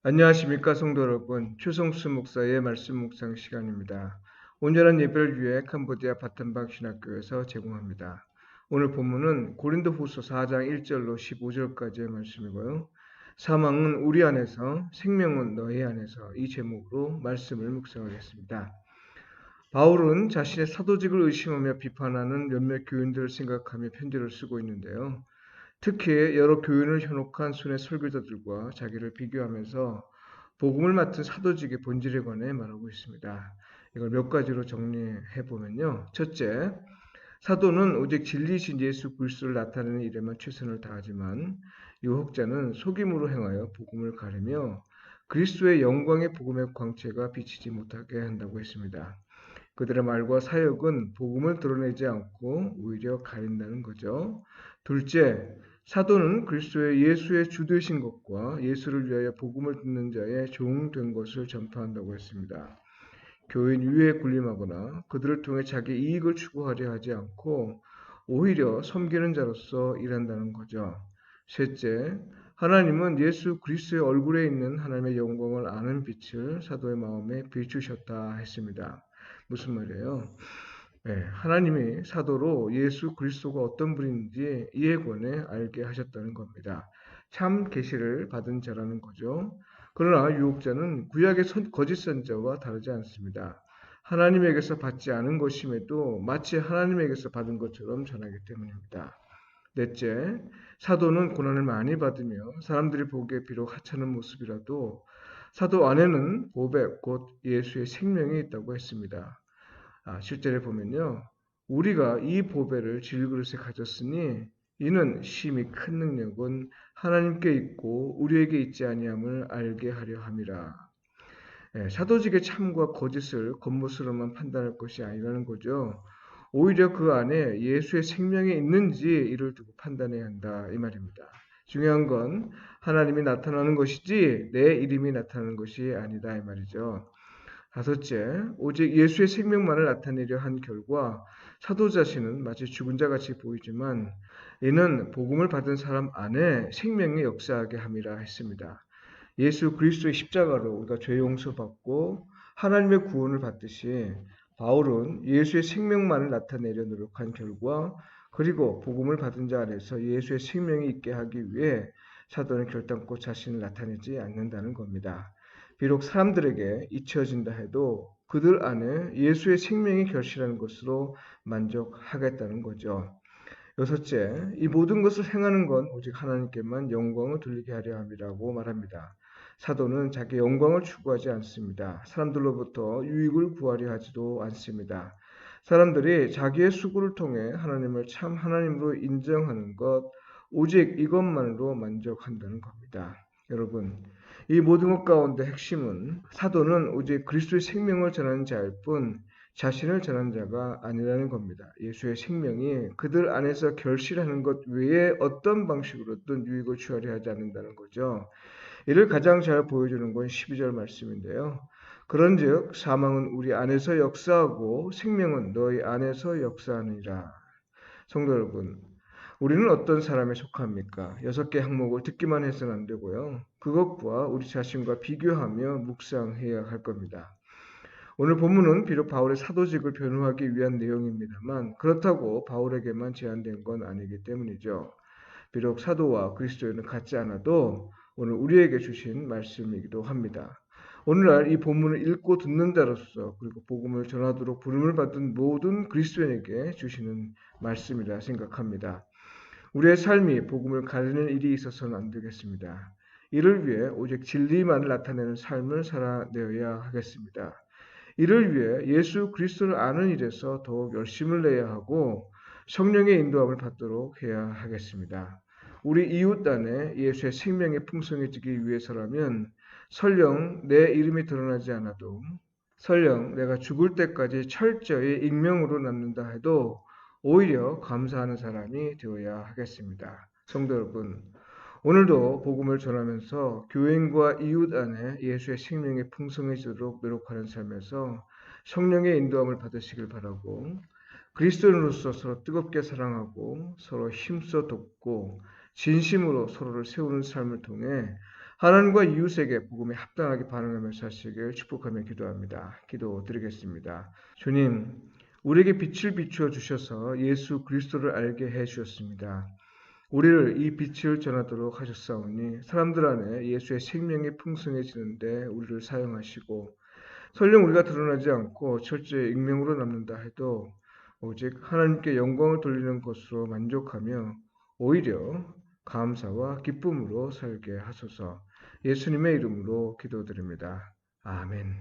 안녕하십니까 성도 여러분. 최성수 목사의 말씀 묵상 시간입니다. 온전한 예배를 위해 캄보디아 바탄박 신학교에서 제공합니다. 오늘 본문은 고린도후서 4장 1절로 15절까지의 말씀이고요. 사망은 우리 안에서, 생명은 너희 안에서, 이 제목으로 말씀을 묵상하겠습니다. 바울은 자신의 사도직을 의심하며 비판하는 몇몇 교인들을 생각하며 편지를 쓰고 있는데요. 특히 여러 교인을 현혹한 순회 설교자들과 자기를 비교하면서 복음을 맡은 사도직의 본질에 관해 말하고 있습니다. 이걸 몇 가지로 정리해 보면요. 첫째, 사도는 오직 진리이신 예수 그리스도를 나타내는 일에만 최선을 다하지만 유혹자는 속임으로 행하여 복음을 가리며 그리스도의 영광의 복음의 광채가 비치지 못하게 한다고 했습니다. 그들의 말과 사역은 복음을 드러내지 않고 오히려 가린다는 거죠. 둘째, 사도는 그리스도의 예수의 주 되신 것과 예수를 위하여 복음을 듣는 자의 종 된 것을 전파한다고 했습니다. 교인 위에 군림하거나 그들을 통해 자기 이익을 추구하려 하지 않고 오히려 섬기는 자로서 일한다는 거죠. 셋째, 하나님은 예수 그리스도의 얼굴에 있는 하나님의 영광을 아는 빛을 사도의 마음에 비추셨다 했습니다. 무슨 말이에요? 네, 하나님이 사도로 예수 그리스도가 어떤 분인지 이에 관해 알게 하셨다는 겁니다. 참 계시를 받은 자라는 거죠. 그러나 유혹자는 구약의 거짓 선자와 다르지 않습니다. 하나님에게서 받지 않은 것임에도 마치 하나님에게서 받은 것처럼 전하기 때문입니다. 넷째, 사도는 고난을 많이 받으며 사람들이 보기에 비록 하찮은 모습이라도 사도 안에는 보배, 곧 예수의 생명이 있다고 했습니다. 실제로 보면요. 우리가 이 보배를 질그릇에 가졌으니 이는 심히 큰 능력은 하나님께 있고 우리에게 있지 아니함을 알게 하려 함이라. 사도직의 참과 거짓을 겉모습으로만 판단할 것이 아니라는 거죠. 오히려 그 안에 예수의 생명이 있는지 이를 두고 판단해야 한다 이 말입니다. 중요한 건 하나님이 나타나는 것이지 내 이름이 나타나는 것이 아니다 이 말이죠. 다섯째, 오직 예수의 생명만을 나타내려 한 결과 사도 자신은 마치 죽은 자 같이 보이지만 이는 복음을 받은 사람 안에 생명이 역사하게 함이라 했습니다. 예수 그리스도의 십자가로 우리가 죄 용서받고 하나님의 구원을 받듯이 바울은 예수의 생명만을 나타내려 노력한 결과 그리고 복음을 받은 자 안에서 예수의 생명이 있게 하기 위해 사도는 결단코 자신을 나타내지 않는다는 겁니다. 비록 사람들에게 잊혀진다 해도 그들 안에 예수의 생명이 결실하는 것으로 만족하겠다는 거죠. 여섯째, 이 모든 것을 행하는 건 오직 하나님께만 영광을 돌리게 하려 함이라고 말합니다. 사도는 자기 영광을 추구하지 않습니다. 사람들로부터 유익을 구하려 하지도 않습니다. 사람들이 자기의 수고를 통해 하나님을 참 하나님으로 인정하는 것, 오직 이것만으로 만족한다는 겁니다. 여러분, 이 모든 것 가운데 핵심은 사도는 오직 그리스도의 생명을 전하는 자일 뿐 자신을 전한 자가 아니라는 겁니다. 예수의 생명이 그들 안에서 결실하는 것 외에 어떤 방식으로든 유익을 취하려 하지 않는다는 거죠. 이를 가장 잘 보여주는 건 12절 말씀인데요. 그런즉 사망은 우리 안에서 역사하고 생명은 너희 안에서 역사하느니라. 성도 여러분, 우리는 어떤 사람에 속합니까? 6개 항목을 듣기만 해서는 안 되고요. 그것과 우리 자신과 비교하며 묵상해야 할 겁니다. 오늘 본문은 비록 바울의 사도직을 변호하기 위한 내용입니다만 그렇다고 바울에게만 제한된 건 아니기 때문이죠. 비록 사도와 그리스도인은 같지 않아도 오늘 우리에게 주신 말씀이기도 합니다. 오늘날 이 본문을 읽고 듣는 자로서 그리고 복음을 전하도록 부름을 받은 모든 그리스도인에게 주시는 말씀이라 생각합니다. 우리의 삶이 복음을 가르는 일이 있어서는 안 되겠습니다. 이를 위해 오직 진리만을 나타내는 삶을 살아내어야 하겠습니다. 이를 위해 예수 그리스도를 아는 일에서 더욱 열심을 내야 하고 성령의 인도함을 받도록 해야 하겠습니다. 우리 이웃 안에 예수의 생명이 풍성해지기 위해서라면 설령 내 이름이 드러나지 않아도 설령 내가 죽을 때까지 철저히 익명으로 남는다 해도 오히려 감사하는 사람이 되어야 하겠습니다. 성도 여러분, 오늘도 복음을 전하면서 교인과 이웃 안에 예수의 생명이 풍성해지도록 노력하는 삶에서 성령의 인도함을 받으시길 바라고 그리스도인으로서 서로 뜨겁게 사랑하고 서로 힘써 돕고 진심으로 서로를 세우는 삶을 통해 하나님과 이웃에게 복음에 합당하게 반응하며 사시길 축복하며 기도합니다. 기도드리겠습니다. 주님, 우리에게 빛을 비추어 주셔서 예수 그리스도를 알게 해 주셨습니다. 우리를 이 빛을 전하도록 하셨사오니 사람들 안에 예수의 생명이 풍성해지는데 우리를 사용하시고, 설령 우리가 드러나지 않고 철저히 익명으로 남는다 해도 오직 하나님께 영광을 돌리는 것으로 만족하며 오히려 감사와 기쁨으로 살게 하소서. 예수님의 이름으로 기도드립니다. 아멘.